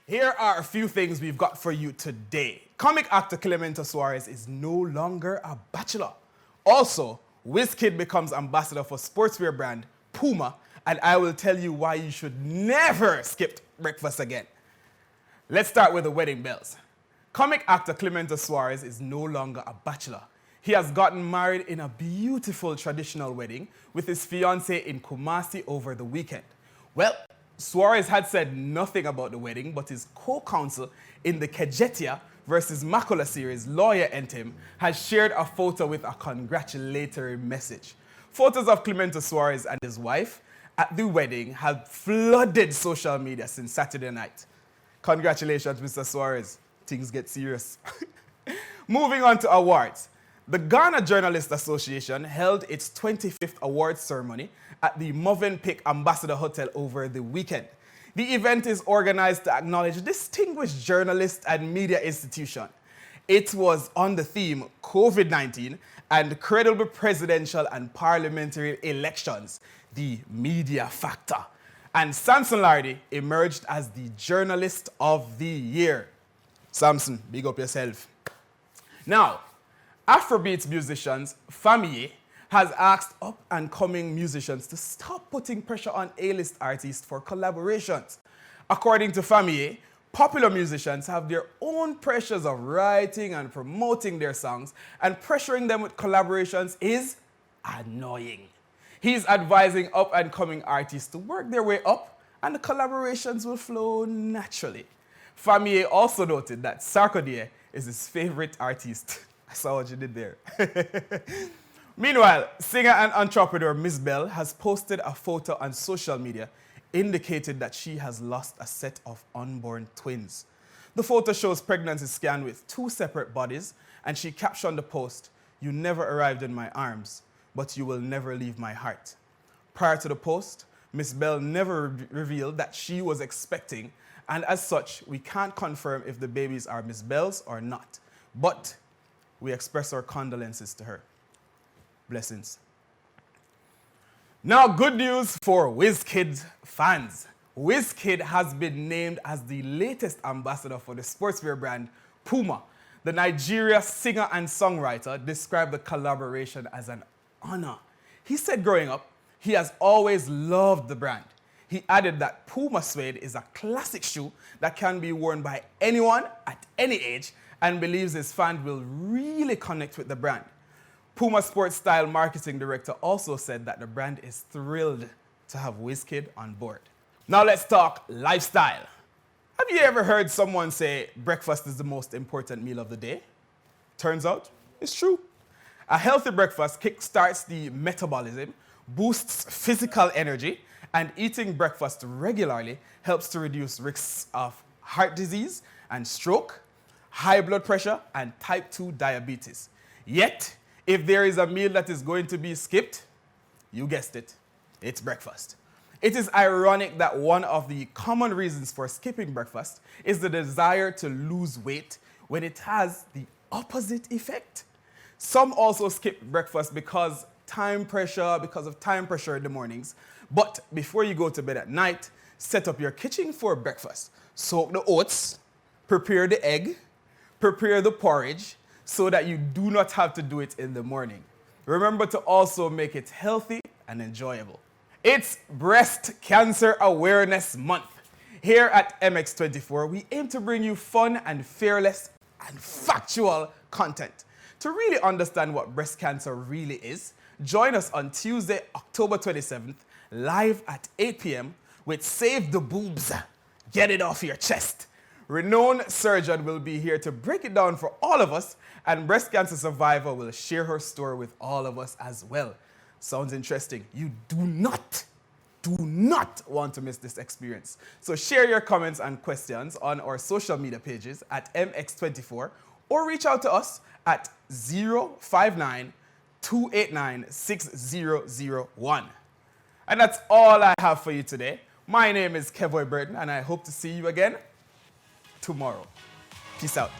Here are a few things we've got for you today. Comic actor Clemento Suarez is no longer a bachelor. Also, Wizkid becomes ambassador for sportswear brand Puma, and I will tell you why you should never skip breakfast again. Let's start with the wedding bells. Comic actor Clemento Suarez is no longer a bachelor. He has gotten married in a beautiful traditional wedding with his fiancée in Kumasi over the weekend. Well, Suarez had said nothing about the wedding, but his co-counsel in the Kejetia versus Makola series, lawyer Entem, has shared a photo with a congratulatory message. Photos of Clemento Suarez and his wife at the wedding have flooded social media since Saturday night. Congratulations, Mr. Suarez. Things get serious. Moving on to awards. The Ghana Journalists Association held its 25th awards ceremony at the Movenpick Ambassador Hotel over the weekend. The event is organized to acknowledge distinguished journalists and media institutions. It was on the theme COVID-19 and credible presidential and parliamentary elections, the media factor. And Samson Lardi emerged as the Journalist of the Year. Samson, big up yourself. Now, Afrobeats musicians Fameye has asked up-and-coming musicians to stop putting pressure on A-list artists for collaborations. According to Fameye, popular musicians have their own pressures of writing and promoting their songs, and pressuring them with collaborations is annoying. He's advising up-and-coming artists to work their way up, and the collaborations will flow naturally. Fameye also noted that Sarkodie is his favorite artist. I saw what you did there. Meanwhile, singer and entrepreneur Mzbel has posted a photo on social media indicating that she has lost a set of unborn twins. The photo shows pregnancy scan with two separate bodies, and she captioned the post, "You never arrived in my arms, but you will never leave my heart." Prior to the post, Mzbel never revealed that she was expecting, and as such, we can't confirm if the babies are Mzbel's or not. But we express our condolences to her. Blessings. Now, good news for Wizkid fans. Wizkid has been named as the latest ambassador for the sportswear brand Puma. The Nigeria singer and songwriter described the collaboration as an honor. He said growing up, he has always loved the brand. He added that Puma suede is a classic shoe that can be worn by anyone at any age, and believes his fans will really connect with the brand. Puma Sports Style Marketing Director also said that the brand is thrilled to have Wizkid on board. Now let's talk lifestyle. Have you ever heard someone say breakfast is the most important meal of the day? Turns out it's true. A healthy breakfast kickstarts the metabolism, boosts physical energy, and eating breakfast regularly helps to reduce risks of heart disease and stroke, high blood pressure, and type 2 diabetes. Yet, if there is a meal that is going to be skipped, you guessed it, it's breakfast. It is ironic that one of the common reasons for skipping breakfast is the desire to lose weight when it has the opposite effect. Some also skip breakfast because of time pressure in the mornings. But before you go to bed at night, set up your kitchen for breakfast. Soak the oats, prepare the egg, prepare the porridge so that you do not have to do it in the morning. Remember to also make it healthy and enjoyable. It's Breast Cancer Awareness Month. Here at MX24, we aim to bring you fun and fearless and factual content. To really understand what breast cancer really is, join us on Tuesday, October 27th, live at 8 p.m. with Save the Boobs, Get It Off Your Chest. Renowned surgeon will be here to break it down for all of us, and breast cancer survivor will share her story with all of us as well. Sounds interesting. You do not want to miss this experience. So share your comments and questions on our social media pages at MX24 or reach out to us at 059-289-6001. And that's all I have for you today. My name is Kevoy Burton, and I hope to see you again tomorrow. Peace out.